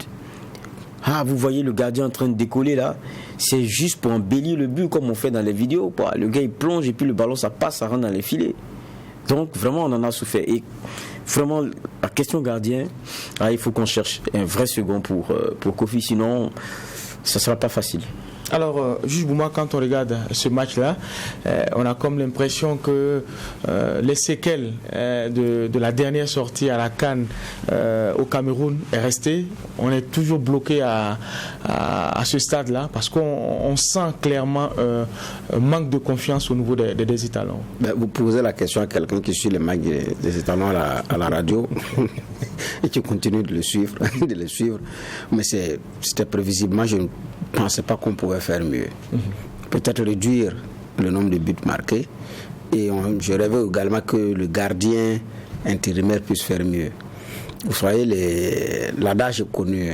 vous voyez le gardien en train de décoller là, c'est juste pour embellir le but comme on fait dans les vidéos. Le gars il plonge et puis le ballon ça passe, ça rentre dans les filets. Donc vraiment on en a souffert. Et vraiment la question gardien, il faut qu'on cherche un vrai second pour Kofi, sinon ça ne sera pas facile. Alors, juge Bouma, quand on regarde ce match-là, on a comme l'impression que les séquelles de la dernière sortie à la CAN au Cameroun est restée. On est toujours bloqué à ce stade-là parce qu'on sent clairement un manque de confiance au niveau des étalons. Vous posez la question à quelqu'un qui suit les matchs des étalons à la radio et qui continue de les suivre. Mais c'était prévisible. Moi, je ne pensais pas qu'on pouvait faire mieux. Peut-être réduire le nombre de buts marqués. Et je rêvais également que le gardien intérimaire puisse faire mieux. Vous voyez, l'adage est connu.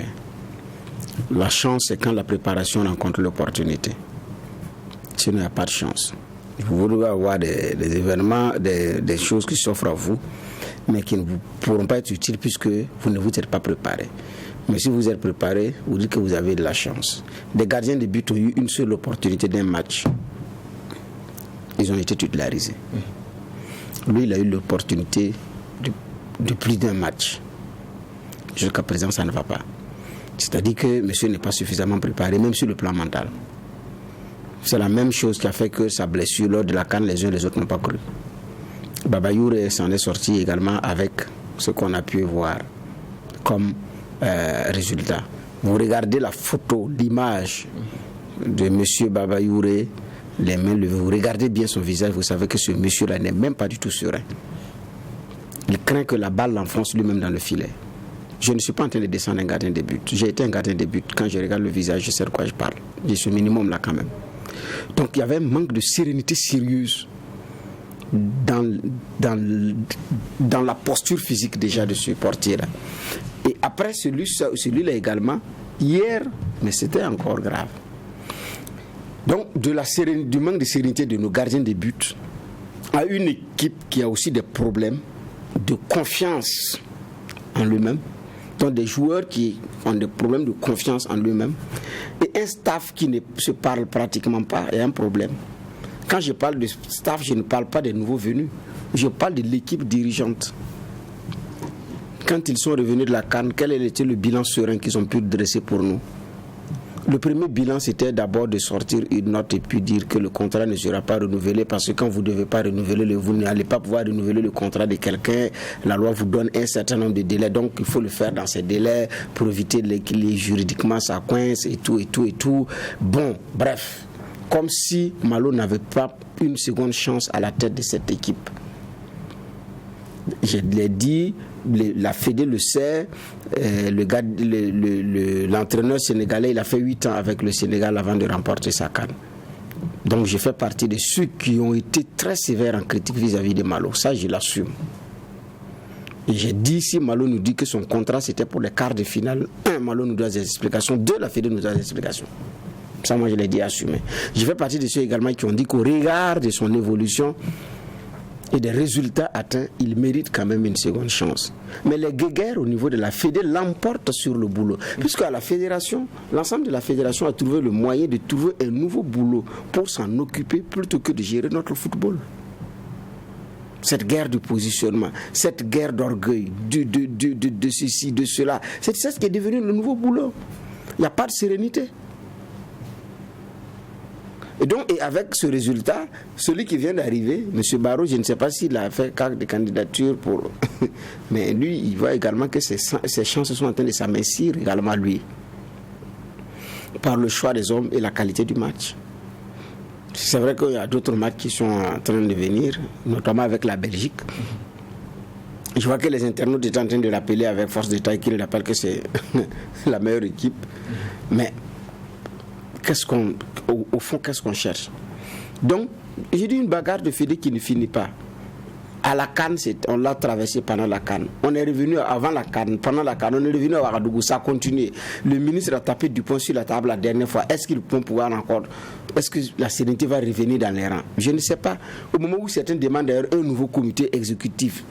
La chance, c'est quand la préparation rencontre l'opportunité. Sinon, il n'y a pas de chance. Vous devez avoir des événements, des choses qui s'offrent à vous, mais qui ne vous pourront pas être utiles puisque vous ne vous êtes pas préparé. Mais si vous êtes préparé, vous dites que vous avez de la chance. Des gardiens de but ont eu une seule opportunité d'un match. Ils ont été titularisés. Lui, il a eu l'opportunité de plus d'un match. Jusqu'à présent, ça ne va pas. C'est-à-dire que monsieur n'est pas suffisamment préparé, même sur le plan mental. C'est la même chose qui a fait que sa blessure lors de la CAN, les uns et les autres n'ont pas cru. Baba Youré s'en est sorti également avec ce qu'on a pu voir comme résultat. Vous regardez la photo, l'image de M. Baba Youré, les mains levées, vous regardez bien son visage, vous savez que ce monsieur-là n'est même pas du tout serein. Il craint que la balle l'enfonce lui-même dans le filet. Je ne suis pas en train de descendre un gardien de but. J'ai été un gardien de but. Quand je regarde le visage, je sais de quoi je parle. J'ai ce minimum-là quand même. Donc il y avait un manque de sérénité sérieuse dans la posture physique déjà de ce portier-là. Et après celui-là également, hier, mais c'était encore grave. Donc du manque de sérénité de nos gardiens de but à une équipe qui a aussi des problèmes de confiance en lui-même, donc des joueurs qui ont des problèmes de confiance en lui-même, et un staff qui ne se parle pratiquement pas est un problème. Quand je parle de staff, je ne parle pas des nouveaux venus, je parle de l'équipe dirigeante. Quand ils sont revenus de la CAN, quel était le bilan serein qu'ils ont pu dresser pour nous? Le premier bilan, c'était d'abord de sortir une note et puis dire que le contrat ne sera pas renouvelé, parce que quand vous ne devez pas renouveler, vous n'allez pas pouvoir renouveler le contrat de quelqu'un. La loi vous donne un certain nombre de délais, donc il faut le faire dans ces délais pour éviter que juridiquement ça coince et tout. Bon, bref, comme si Malo n'avait pas une seconde chance à la tête de cette équipe. Je l'ai dit, la Fédé le sait, l'entraîneur sénégalais, il a fait 8 ans avec le Sénégal avant de remporter sa CAN. Donc je fais partie de ceux qui ont été très sévères en critique vis-à-vis de Malo. Ça, je l'assume. Et j'ai dit, si Malo nous dit que son contrat c'était pour les quarts de finale, Malo nous doit des explications, la Fédé nous doit des explications. Ça, moi, je l'ai dit, assumé. Je fais partie de ceux également qui ont dit qu'au regard de son évolution et des résultats atteints, il mérite quand même une seconde chance. Mais les guéguerres au niveau de la Fédé l'emportent sur le boulot. Puisque à la fédération, l'ensemble de la fédération a trouvé le moyen de trouver un nouveau boulot pour s'en occuper plutôt que de gérer notre football. Cette guerre de positionnement, cette guerre d'orgueil, de ceci, de cela, c'est ça ce qui est devenu le nouveau boulot. Il n'y a pas de sérénité. Et donc, avec ce résultat, celui qui vient d'arriver, M. Barraud, je ne sais pas s'il a fait carte de candidature pour... Mais lui, il voit également que ses chances sont en train de s'amincir également lui, par le choix des hommes et la qualité du match. C'est vrai qu'il y a d'autres matchs qui sont en train de venir, notamment avec la Belgique. Je vois que les internautes sont en train de l'appeler avec force de taille, qu'ils rappellent que c'est la meilleure équipe. Mais... au fond, qu'est-ce qu'on cherche? Donc, j'ai dit une bagarre de Fédé qui ne finit pas. À la CAN, on l'a traversé pendant la CAN. On est revenu avant la CAN, pendant la CAN, on est revenu à Ouagadougou, ça a continué. Le ministre a tapé du poing sur la table la dernière fois. Est-ce qu'ils vont pouvoir encore... Est-ce que la sérénité va revenir dans les rangs? Je ne sais pas. Au moment où certains demandent d'ailleurs un nouveau comité exécutif.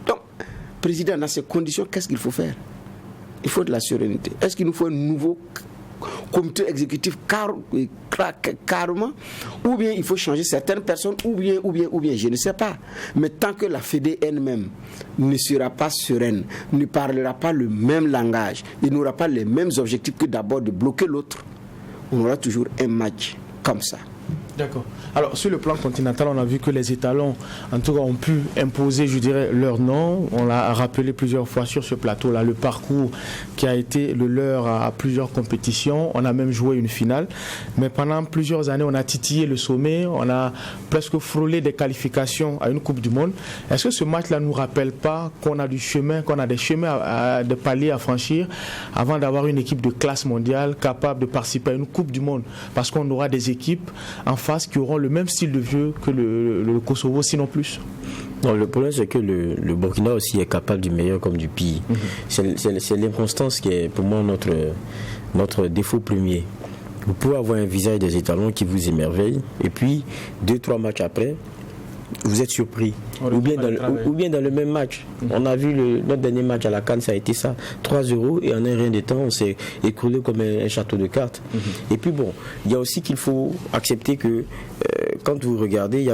Donc, président, dans ces conditions, qu'est-ce qu'il faut faire? Il faut de la sérénité. Est-ce qu'il nous faut un nouveau comité exécutif carrément, ou bien il faut changer certaines personnes, ou bien, je ne sais pas. Mais tant que la Fédé elle-même ne sera pas sereine, ne parlera pas le même langage, il n'aura pas les mêmes objectifs que d'abord de bloquer l'autre, on aura toujours un match comme ça. D'accord. Alors, sur le plan continental, on a vu que les étalons, en tout cas, ont pu imposer, je dirais, leur nom. On l'a rappelé plusieurs fois sur ce plateau-là, le parcours qui a été le leur à plusieurs compétitions. On a même joué une finale. Mais pendant plusieurs années, on a titillé le sommet. On a presque frôlé des qualifications à une Coupe du Monde. Est-ce que ce match-là ne nous rappelle pas qu'on a des chemins de paliers à franchir avant d'avoir une équipe de classe mondiale capable de participer à une Coupe du Monde? Parce qu'on aura des équipes en face qui auront le même style de jeu que le Kosovo, sinon plus. Non, le problème, c'est que le Burkina aussi est capable du meilleur comme du pire. C'est l'inconstance qui est pour moi notre défaut premier. Vous pouvez avoir un visage des étalons qui vous émerveille, et puis 2-3 matchs après, vous êtes surpris. Ou bien dans le même match. On a vu notre dernier match à la CAN, ça a été ça. 3-0, et en un rien de temps, on s'est écroulé comme un château de cartes. Et puis bon, il y a aussi qu'il faut accepter que quand vous regardez,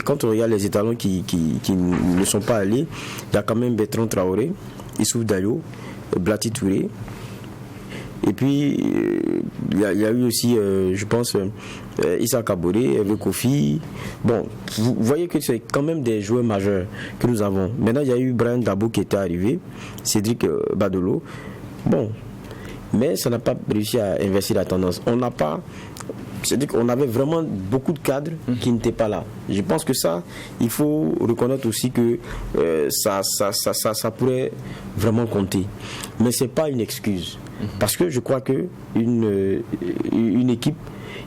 quand on regarde les étalons qui ne sont pas allés, il y a quand même Bertrand Traoré, Issouf Dayo, Blati Touré. Et puis, il y a eu aussi, je pense, Issa Kaboré, Hervé Kofi. Bon, vous voyez que c'est quand même des joueurs majeurs que nous avons. Maintenant, il y a eu Brian Dabo qui était arrivé, Cédric Badolo. Bon, mais ça n'a pas réussi à inverser la tendance. C'est-à-dire qu'on avait vraiment beaucoup de cadres qui n'étaient pas là. Je pense que ça, il faut reconnaître aussi que ça pourrait vraiment compter. Mais ce n'est pas une excuse. Parce que je crois qu'une équipe,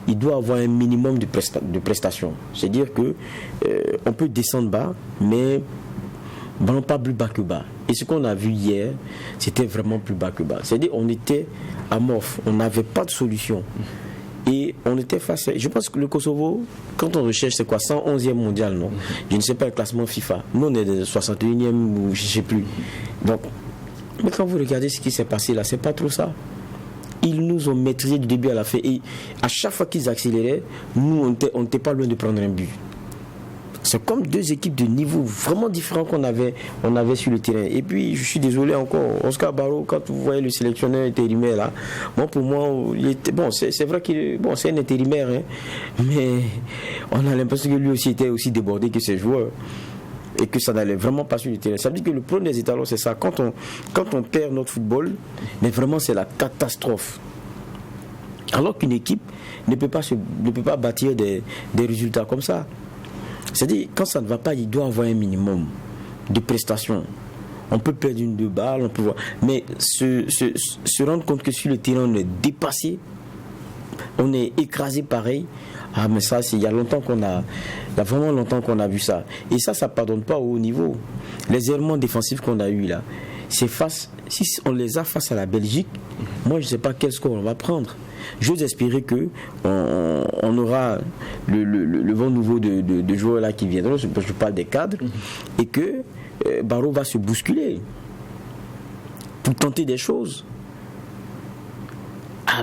il doit avoir un minimum de prestations. C'est-à-dire qu'on peut descendre bas, mais pas plus bas que bas. Et ce qu'on a vu hier, c'était vraiment plus bas que bas. C'est-à-dire qu'on était amorphe, on n'avait pas de solution. Et on était face à... Je pense que le Kosovo, quand on recherche, c'est quoi, 111e mondial, non? Je ne sais pas le classement FIFA. Nous, on est de 61e ou je ne sais plus. Donc, mais quand vous regardez ce qui s'est passé là, c'est pas trop ça. Ils nous ont maîtrisé du début à la fin. Et à chaque fois qu'ils accéléraient, nous, on n'était pas loin de prendre un but. C'est comme deux équipes de niveau vraiment différents qu'on avait sur le terrain. Et puis, je suis désolé encore, Oscar Barrow, quand vous voyez le sélectionneur intérimaire là, pour moi, il était, c'est vrai qu'il c'est un intérimaire, hein, mais on a l'impression que lui aussi était aussi débordé que ses joueurs. Et que ça n'allait vraiment pas sur le terrain. Ça veut dire que le problème des étalons, c'est ça. Quand on perd notre football, mais vraiment, c'est la catastrophe. Alors qu'une équipe ne peut pas bâtir des résultats comme ça. C'est-à-dire, quand ça ne va pas, il doit avoir un minimum de prestations. On peut perdre une, deux balles, on peut voir. Mais se rendre compte que sur le terrain, on est dépassé, on est écrasé pareil. Ah, mais ça, il y a vraiment longtemps qu'on a vu ça. Et ça ne pardonne pas au haut niveau. Les errements défensifs qu'on a eu là, si on les a face à la Belgique, moi, je ne sais pas quel score on va prendre. J'ose espérer qu'on aura le bon niveau de joueurs là qui viendront, je parle des cadres, et que Barrow va se bousculer pour tenter des choses.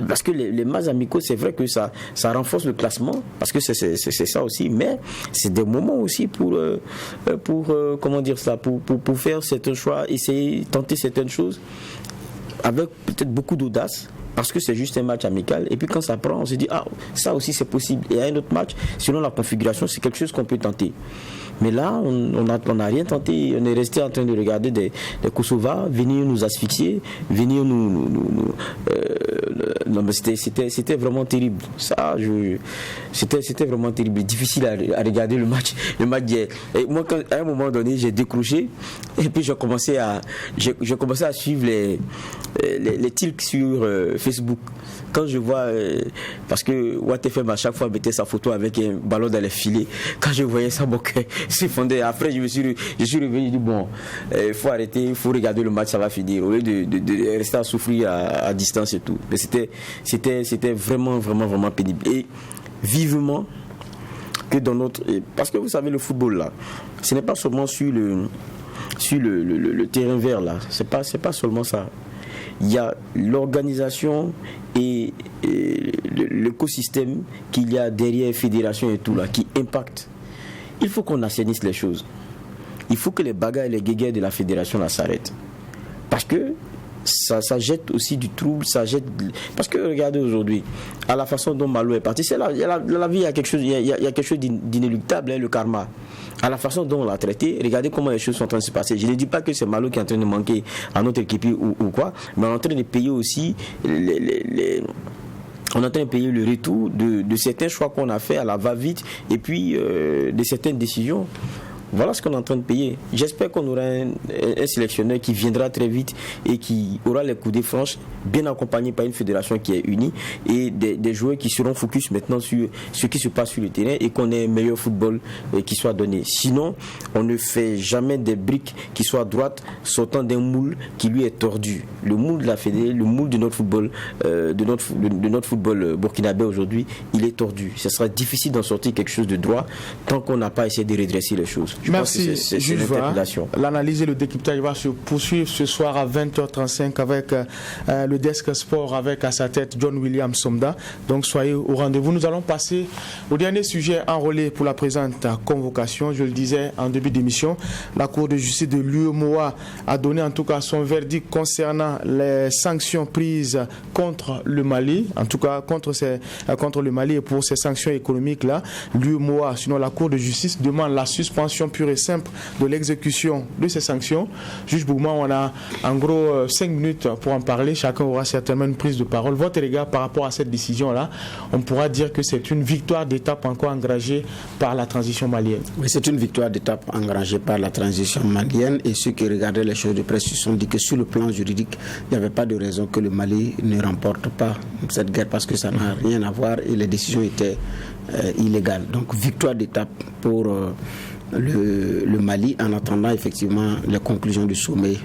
Parce que les matchs amicaux, c'est vrai que ça renforce le classement, parce que c'est ça aussi, mais c'est des moments aussi pour comment dire ça, pour faire certains choix, essayer, tenter certaines choses, avec peut-être beaucoup d'audace. Parce que c'est juste un match amical. Et puis quand ça prend, on se dit, ça aussi c'est possible. Et à un autre match, selon la configuration, c'est quelque chose qu'on peut tenter. Mais là, on n'a rien tenté. On est resté en train de regarder des Kosovars venir nous asphyxier, venir nous non, mais c'était vraiment terrible. Ça, c'était vraiment terrible. Difficile à regarder le match d'hier. Et moi, à un moment donné, j'ai décroché. Et puis j'ai commencé à suivre les tilts sur Facebook. Quand je vois, parce que WattFM à chaque fois mettait sa photo avec un ballon dans les filets, quand je voyais ça, mon cœur s'effondrait. Après, je suis revenu, je dis bon, il faut arrêter, il faut regarder le match, ça va finir, au lieu de rester à souffrir à distance et tout. Mais c'était vraiment, vraiment, vraiment pénible. Et vivement que dans notre... Parce que vous savez, le football là, ce n'est pas seulement sur le terrain vert là, c'est pas seulement ça. Il y a l'organisation et l'écosystème qu'il y a derrière fédération et tout là qui impacte. Il faut qu'on assainisse les choses. Il faut que les bagarres et les guéguerres de la fédération là s'arrêtent. Parce que ça jette aussi du trouble, parce que regardez aujourd'hui, à la façon dont Malo est parti, la vie, il y a quelque chose d'inéluctable, hein, le karma. À la façon dont on l'a traité, regardez comment les choses sont en train de se passer. Je ne dis pas que c'est Malo qui est en train de manquer à notre équipe ou quoi, mais on est en train de payer aussi on est en train de payer le retour de certains choix qu'on a fait à la va-vite et puis de certaines décisions. Voilà ce qu'on est en train de payer. J'espère qu'on aura un sélectionneur qui viendra très vite et qui aura les coudées franches, bien accompagné par une fédération qui est unie et des joueurs qui seront focus maintenant sur ce qui se passe sur le terrain et qu'on ait un meilleur football qui soit donné. Sinon, on ne fait jamais des briques qui soient droites sortant d'un moule qui lui est tordu. Le moule de la fédé, le moule de notre football, de notre football burkinabé aujourd'hui, il est tordu. Ce sera difficile d'en sortir quelque chose de droit tant qu'on n'a pas essayé de redresser les choses. Merci, Jules Va. L'analyse et le décryptage va se poursuivre ce soir à 20h35 avec le desk sport avec à sa tête John William Somda. Donc soyez au rendez-vous. Nous allons passer au dernier sujet enrôlé pour la présente convocation. Je le disais en début d'émission, la Cour de justice de l'UEMOA a donné en tout cas son verdict concernant les sanctions prises contre le Mali, en tout cas contre le Mali et pour ces sanctions économiques-là. L'UEMOA, sinon la Cour de justice, demande la suspension pure et simple de l'exécution de ces sanctions. Juge Bougman, on a en gros 5 minutes pour en parler. Chacun aura certainement une prise de parole. Votre regard par rapport à cette décision-là, on pourra dire que c'est une victoire d'étape encore engagée par la transition malienne. Oui, c'est une victoire d'étape engagée par la transition malienne et ceux qui regardaient les choses de presse se sont dit que sur le plan juridique, il n'y avait pas de raison que le Mali ne remporte pas cette guerre parce que ça n'a rien à voir et les décisions étaient illégales. Donc victoire d'étape pour le Mali en attendant effectivement les conclusions du sommet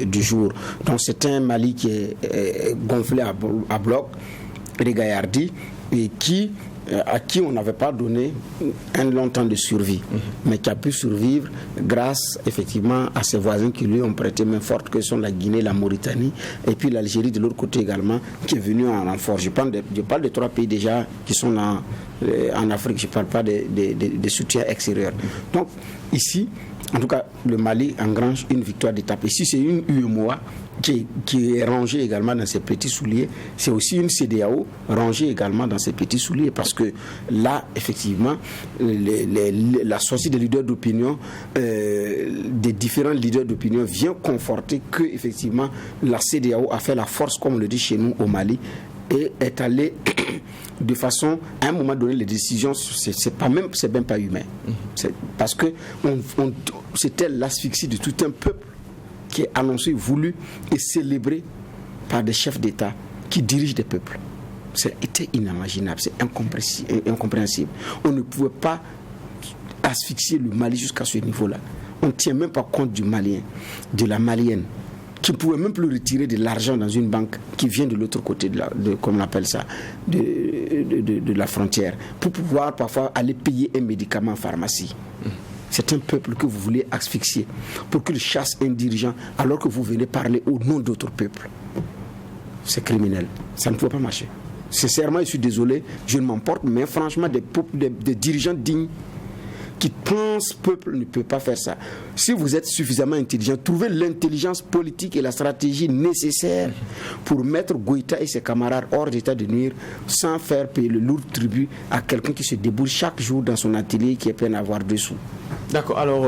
du jour. Donc c'est un Mali qui est gonflé à bloc, régaillardi et à qui on n'avait pas donné un long temps de survie, mais qui a pu survivre grâce effectivement à ses voisins qui lui ont prêté main forte, que sont la Guinée, la Mauritanie, et puis l'Algérie de l'autre côté également, qui est venue en renfort. Je parle de 3 pays déjà qui sont en Afrique, je ne parle pas des soutiens extérieurs. Donc ici, en tout cas, le Mali engrange une victoire d'étape. Ici, c'est une UEMOA qui est rangée également dans ses petits souliers. C'est aussi une CEDEAO rangée également dans ses petits souliers parce que là, effectivement, la société des leaders d'opinion, des différents leaders d'opinion vient conforter que, effectivement, la CEDEAO a fait la force, comme on le dit chez nous au Mali, et est allée de façon, à un moment donné, les décisions, c'est même pas humain. C'est parce que c'était l'asphyxie de tout un peuple qui est annoncé, voulu et célébré par des chefs d'État qui dirigent des peuples. C'était inimaginable, c'est incompréhensible. On ne pouvait pas asphyxier le Mali jusqu'à ce niveau-là. On ne tient même pas compte du Malien, de la Malienne, qui ne pouvait même plus retirer de l'argent dans une banque qui vient de l'autre côté, comme on appelle ça, de la frontière, pour pouvoir parfois aller payer un médicament en pharmacie. C'est un peuple que vous voulez asphyxier pour qu'il chasse un dirigeant alors que vous venez parler au nom d'autres peuples. C'est criminel. Ça ne peut pas marcher. Sincèrement, je suis désolé, je ne m'emporte, mais franchement, des dirigeants dignes qui pensent peuple ne peut pas faire ça. Si vous êtes suffisamment intelligent, trouvez l'intelligence politique et la stratégie nécessaire pour mettre Goïta et ses camarades hors d'état de nuire sans faire payer le lourd tribut à quelqu'un qui se déboule chaque jour dans son atelier qui est peine à avoir dessous. D'accord, alors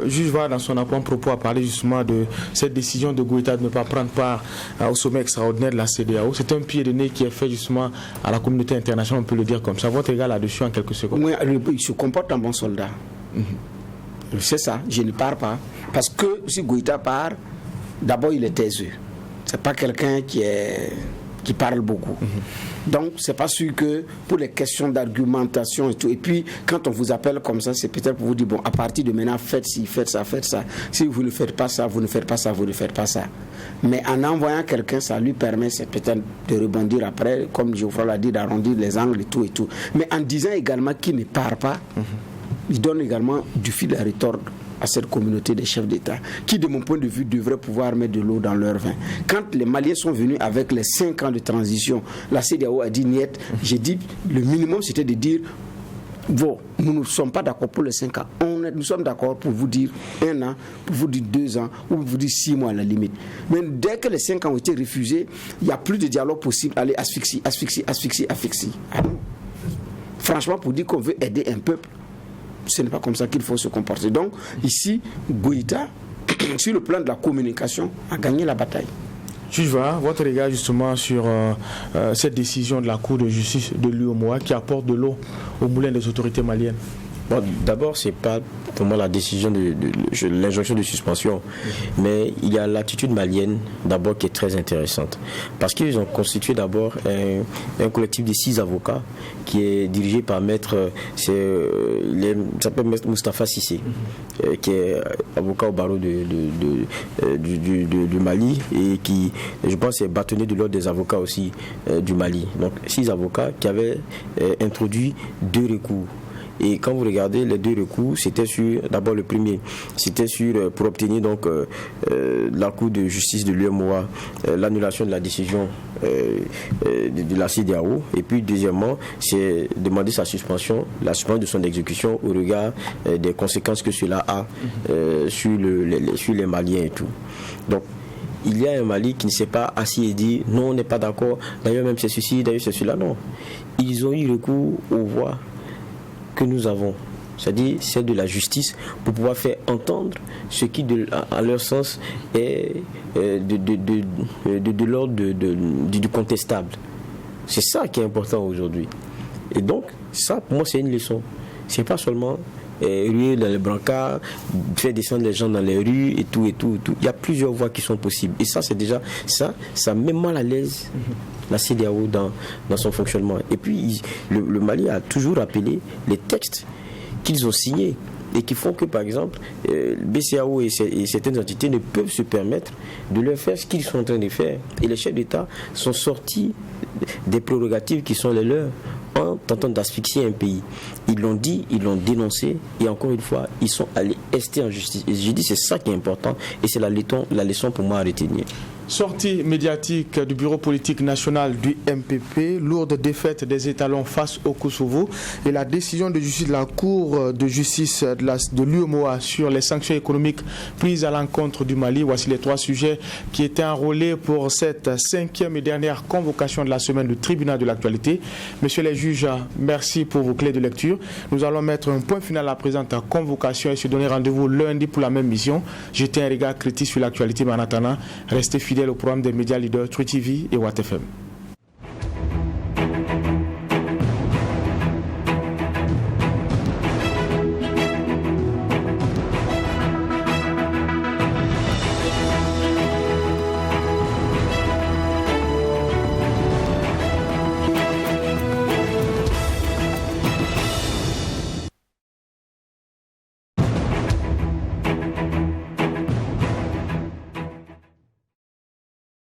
Juge Va dans son propos a parlé justement de cette décision de Goïta de ne pas prendre part au sommet extraordinaire de la CEDEAO. C'est un pied de nez qui est fait justement à la communauté internationale, on peut le dire comme ça. Votre regard là-dessus en quelques secondes. Oui, il se comporte en bon soldat. C'est ça, je ne pars pas. Parce que si Goïta part, d'abord il est taiseux. C'est pas quelqu'un qui parle beaucoup. Donc c'est pas sûr que pour les questions d'argumentation et tout. Et puis quand on vous appelle comme ça, c'est peut-être pour vous dire bon, à partir de maintenant, faites ci, faites ça, faites ça. Si vous ne faites pas ça, vous ne faites pas ça, vous ne faites pas ça. Mais en envoyant quelqu'un, ça lui permet, c'est peut-être de rebondir après, comme Geoffroy l'a dit, d'arrondir les angles et tout et tout. Mais en disant également qu'il ne part pas, il donne également du fil à retordre à cette communauté des chefs d'État qui, de mon point de vue, devraient pouvoir mettre de l'eau dans leur vin. Quand les Maliens sont venus avec les 5 ans de transition, la CEDEAO a dit niet. J'ai dit, le minimum c'était de dire bon, nous ne sommes pas d'accord pour les 5 ans. Nous sommes d'accord pour vous dire 1 an, pour vous dire 2 ans, ou pour vous dire 6 mois à la limite. Mais dès que les 5 ans ont été refusés, il n'y a plus de dialogue possible. Allez, asphyxie. Ah non. Franchement, pour dire qu'on veut aider un peuple, ce n'est pas comme ça qu'il faut se comporter. Donc, ici, Goïta, sur le plan de la communication, a gagné la bataille. Juge Va, votre regard justement sur cette décision de la Cour de justice de l'UEMOA qui apporte de l'eau au moulin des autorités maliennes. Bon, d'abord, c'est pas pour moi la décision de l'injonction de suspension, mais il y a l'attitude malienne d'abord qui est très intéressante, parce qu'ils ont constitué d'abord un collectif de 6 avocats qui est dirigé par maître, s'appelle maître Moustapha Cissé, qui est avocat au barreau du Mali et qui, je pense, est bâtonnier de l'ordre des avocats aussi du Mali. Donc 6 avocats qui avaient introduit 2 recours. Et quand vous regardez les 2 recours, c'était sur, d'abord le premier, c'était sur, pour obtenir donc la Cour de justice de l'UEMOA, l'annulation de la décision de la CEDEAO. Et puis deuxièmement, c'est demander sa suspension, la suspension de son exécution au regard des conséquences que cela a sur les Maliens et tout. Donc, il y a un Mali qui ne s'est pas assis et dit non, on n'est pas d'accord, d'ailleurs même c'est ceci, d'ailleurs c'est cela. Non. Ils ont eu recours aux voies que nous avons, c'est-à-dire celle de la justice, pour pouvoir faire entendre ce qui, à leur sens, est de l'ordre du contestable. C'est ça qui est important aujourd'hui. Et donc, ça, pour moi, c'est une leçon. C'est pas seulement ruer dans les brancards, faire descendre les gens dans les rues et tout. Il y a plusieurs voies qui sont possibles. Et ça, c'est déjà, ça met mal à l'aise la CEDEAO dans son fonctionnement. Et puis, le Mali a toujours rappelé les textes qu'ils ont signés et qui font que, par exemple, BCEAO et certaines entités ne peuvent se permettre de leur faire ce qu'ils sont en train de faire. Et les chefs d'État sont sortis des prérogatives qui sont les leurs en tentant d'asphyxier un pays. Ils l'ont dit, ils l'ont dénoncé, et encore une fois, ils sont allés ester en justice. Et je dis c'est ça qui est important, et c'est la leçon pour moi à retenir. Sortie médiatique du bureau politique national du MPP, lourde défaite des étalons face au Kosovo et la décision de justice de la Cour de justice de l'UEMOA sur les sanctions économiques prises à l'encontre du Mali. Voici les 3 sujets qui étaient enrôlés pour cette 5e et dernière convocation de la semaine du tribunal de l'actualité. Messieurs les juges, merci pour vos clés de lecture. Nous allons mettre un point final à la présente convocation et se donner rendez-vous lundi pour la même mission. Jetez un regard critique sur l'actualité, mais en attendant, restez fidèles au programme des médias leaders True TV et Watt FM.